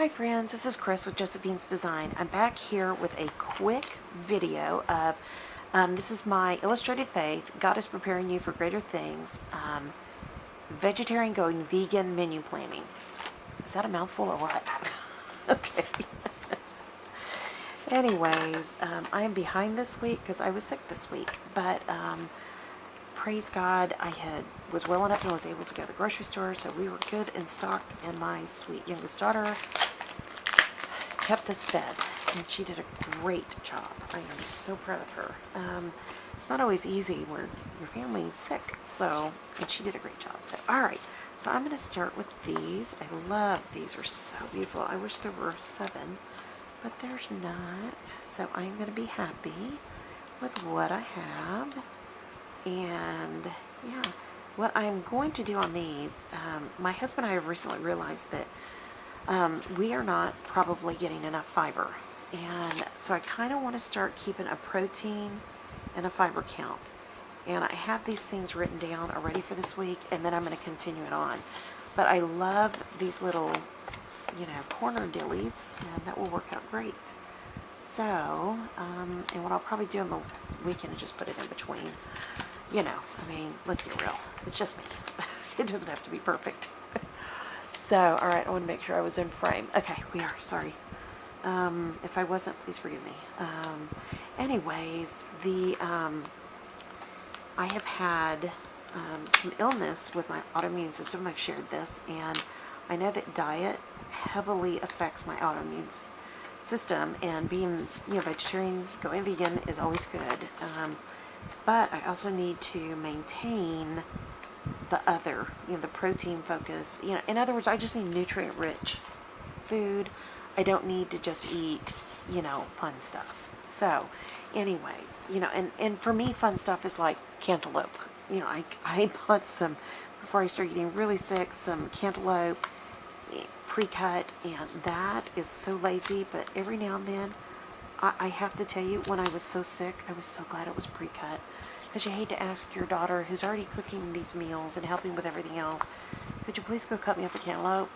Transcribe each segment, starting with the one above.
Hi friends, this is Chris with Josephine's Design. I'm back here with a quick video of, this is my illustrated faith, God is preparing you for greater things, vegetarian going vegan menu planning. Is that a mouthful or what? Okay. Anyways, I am behind this week because I was sick this week, but praise God, I was well enough and was able to go to the grocery store, so we were good and stocked, and my sweet youngest daughter kept us fed, and she did a great job. I am so proud of her. It's not always easy when your family is sick, and she did a great job. So, alright, so I'm going to start with these. I love these. They're so beautiful. I wish there were 7, but there's not. So I'm going to be happy with what I have. And yeah, what I'm going to do on these, my husband and I have recently realized that we are not probably getting enough fiber, and so I kind of want to start keeping a protein and a fiber count, and I have these things written down already for this week, and then I'm going to continue it on. But I love these little, corner dillies, and that will work out great. So, and what I'll probably do on the weekend is just put it in between. I mean, let's get real. It's just me. It doesn't have to be perfect. So, alright, I want to make sure I was in frame. Okay, we are. Sorry. If I wasn't, please forgive me. Anyways, I have had some illness with my autoimmune system. I've shared this, and I know that diet heavily affects my autoimmune system, and being, vegetarian, going vegan is always good. But I also need to maintain the other, the protein focus. In other words, I just need nutrient-rich food. I don't need to just eat, fun stuff. So, anyways, and for me, fun stuff is like cantaloupe. I bought some, before I started getting really sick, some cantaloupe pre-cut, and that is so lazy, but every now and then, I have to tell you, when I was so sick, I was so glad it was pre-cut. Because you hate to ask your daughter, who's already cooking these meals and helping with everything else, could you please go cut me up a cantaloupe?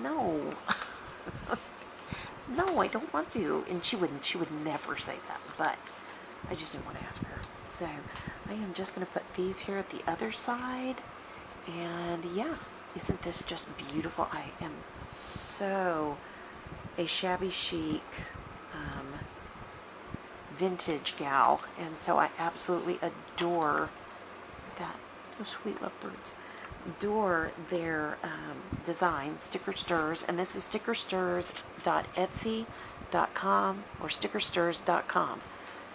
No. No, I don't want to. And she would never say that, but I just didn't want to ask her. So I am just going to put these here at the other side. And yeah, isn't this just beautiful? I am so a shabby chic vintage gal, and so I absolutely adore that. Those sweet lovebirds. Adore their design, Sticker Stirs, and this is stickerstirs.etsy.com or stickerstirs.com.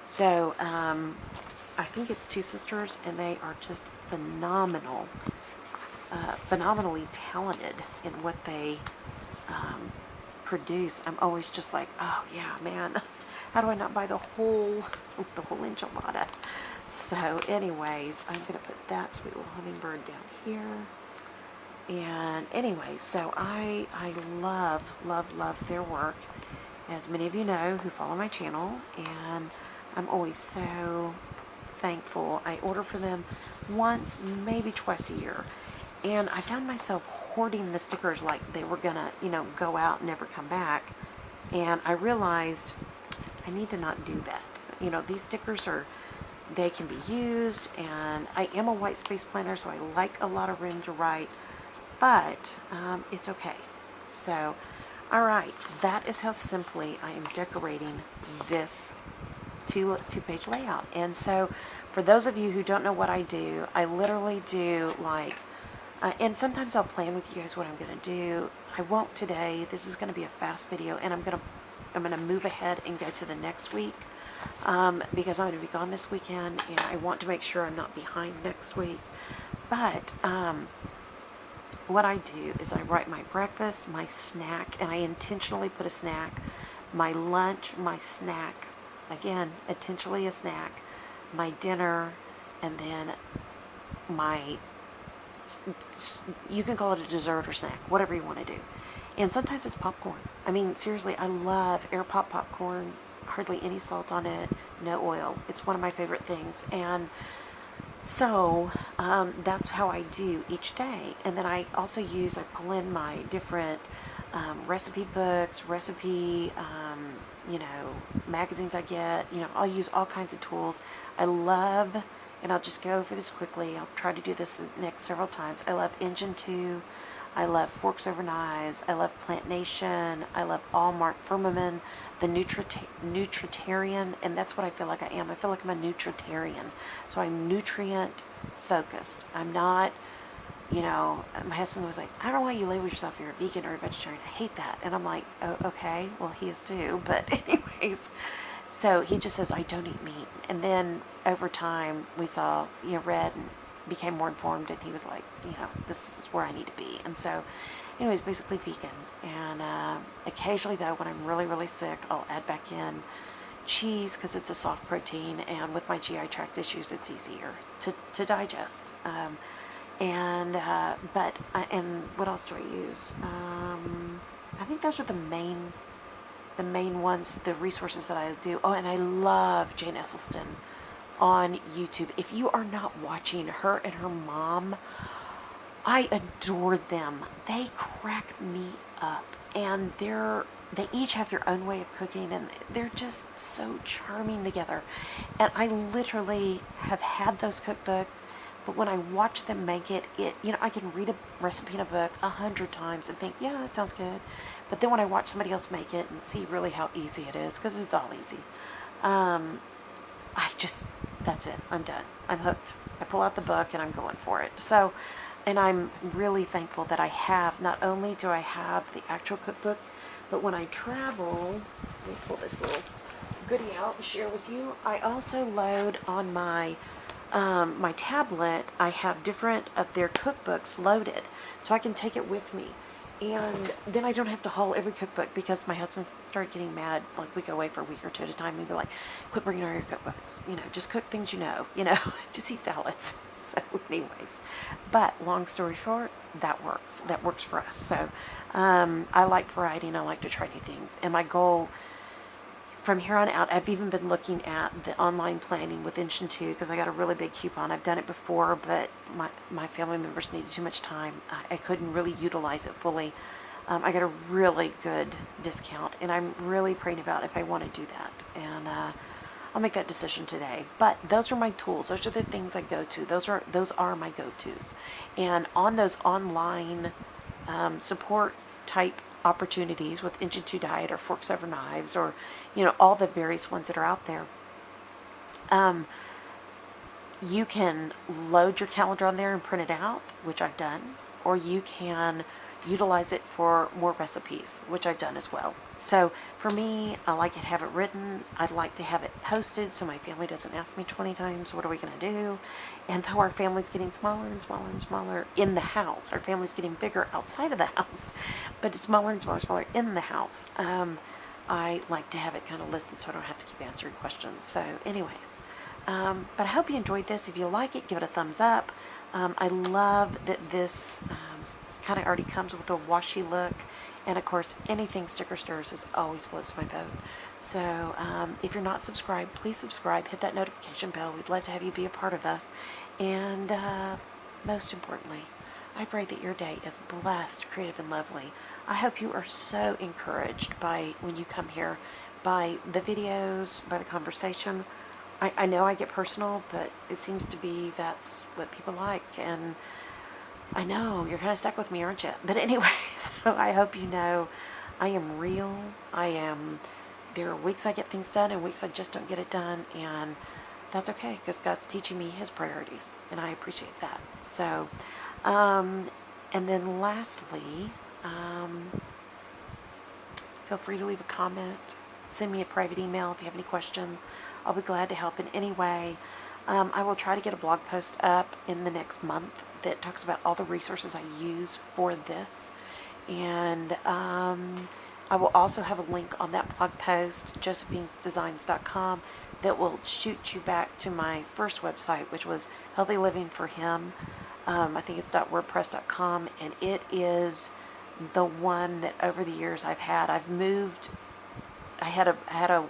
So I think it's 2 sisters, and they are just phenomenal, phenomenally talented in what they produce. I'm always just like, oh yeah, man. How do I not buy the whole enchilada? So anyways, I'm going to put that sweet little hummingbird down here. And anyways, so I love, love, love their work, as many of you know who follow my channel, and I'm always so thankful. I order for them once, maybe twice a year, and I found myself hoarding the stickers like they were gonna, go out and never come back, and I realized I need to not do that. These stickers they can be used, and I am a white space planner, so I like a lot of room to write, but it's okay. So, alright, that is how simply I am decorating this two-page layout. And so, for those of you who don't know what I do, I literally do like, and sometimes I'll plan with you guys what I'm going to do. I won't today. This is going to be a fast video, and I'm going to move ahead and go to the next week, because I'm going to be gone this weekend, and I want to make sure I'm not behind next week. But what I do is I write my breakfast, my snack, and I intentionally put a snack, my lunch, my snack, again, intentionally a snack, my dinner, and then my, you can call it a dessert or snack, whatever you want to do. And sometimes it's popcorn. I mean, seriously, I love air pop popcorn. Hardly any salt on it, no oil. It's one of my favorite things. And so that's how I do each day. And then I also I pull in my different recipe books, recipe, you know, magazines I get. You know, I'll use all kinds of tools. I love, and I'll just go over this quickly. I'll try to do this the next several times. I love Engine 2. I love Forks Over Knives. I love Plant Nation. I love Allmark, Firmament, the Nutritarian, and that's what I feel like I am. I feel like I'm a nutritarian. So I'm nutrient focused. I'm not, you know, my husband was like, I don't know why you label yourself you're a vegan or a vegetarian. I hate that. And I'm like, oh, okay, well, he is too. But anyways, so he just says, I don't eat meat. And then over time, we saw, you know, read and became more informed, and he was like, you know, this is where I need to be. And so anyways, basically vegan. And occasionally, though, when I'm really, really sick, I'll add back in cheese because it's a soft protein, and with my GI tract issues, it's easier to digest. And what else do I use? I think those are the main ones, the resources that I do. Oh, and I love Jane Esselstyn on YouTube. If you are not watching her and her mom, I adore them. They crack me up, and they each have their own way of cooking, and they're just so charming together. And I literally have had those cookbooks, but when I watch them make it, you know, I can read a recipe in a book 100 times and think, yeah, it sounds good. But then when I watch somebody else make it and see really how easy it is, because it's all easy, that's it. I'm done. I'm hooked. I pull out the book and I'm going for it. So, and I'm really thankful that I have, not only do I have the actual cookbooks, but when I travel, let me pull this little goodie out and share with you. I also load on my my tablet. I have different of their cookbooks loaded, so I can take it with me. And then I don't have to haul every cookbook, because my husband started getting mad. Like, we go away for a week or two at a time, and he'd be like, quit bringing all your cookbooks. You know, just cook things you know, just eat salads. So anyways, but long story short, that works. That works for us. So I like variety, and I like to try new things. And my goal from here on out, I've even been looking at the online planning with Engine 2, because I got a really big coupon. I've done it before, but my family members needed too much time. I couldn't really utilize it fully. I got a really good discount, and I'm really praying about if I want to do that. And I'll make that decision today. But those are my tools. Those are the things I go to. Those are my go-tos. And on those online support type opportunities with Engine 2 Diet or Forks Over Knives, or, you know, all the various ones that are out there, you can load your calendar on there and print it out, which I've done, or you can utilize it for more recipes, which I've done as well. So for me, I like to have it written. I'd like to have it posted so my family doesn't ask me 20 times, what are we going to do? And though our family's getting smaller and smaller and smaller in the house, our family's getting bigger outside of the house, but it's smaller and smaller and smaller in the house. I like to have it kind of listed so I don't have to keep answering questions. So anyways, but I hope you enjoyed this. If you like it, give it a thumbs up. I love that this kind of already comes with a washi look, and of course anything sticker stirs is always floats my boat. So if you're not subscribed, please subscribe, hit that notification bell. We'd love to have you be a part of us. And most importantly, I pray that your day is blessed, creative, and lovely. I hope you are so encouraged by, when you come here, by the videos, by the conversation. I know I get personal, but it seems to be that's what people like. And I know you're kind of stuck with me, aren't you? But anyways, so I hope you know I am real. There are weeks I get things done and weeks I just don't get it done, and that's okay, because God's teaching me His priorities, and I appreciate that. So, and then lastly, feel free to leave a comment, send me a private email if you have any questions. I'll be glad to help in any way. I will try to get a blog post up in the next month that talks about all the resources I use for this. And I will also have a link on that blog post, josephinesdesigns.com, that will shoot you back to my first website, which was Healthy Living for Him. I think it's .wordpress.com, and it is the one that over the years I've moved. I had a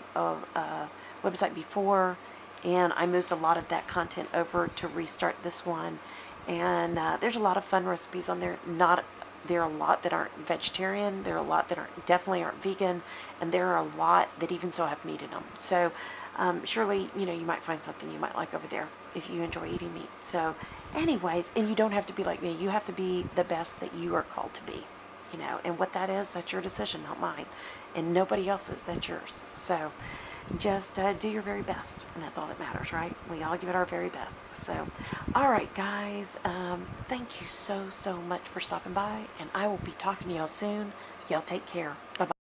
website before, and I moved a lot of that content over to restart this one. And there's a lot of fun recipes on there, not There are a lot that aren't vegetarian. There are a lot that definitely aren't vegan, and there are a lot that even still have meat in them. So surely, you might find something you might like over there if you enjoy eating meat. So anyways, and you don't have to be like me. You have to be the best that you are called to be, and what that is, that's your decision, not mine, and nobody else's. That's yours. So just do your very best, and that's all that matters, right? We all give it our very best. So all right, guys, thank you so much for stopping by, and I will be talking to y'all soon. Y'all take care. Bye-bye.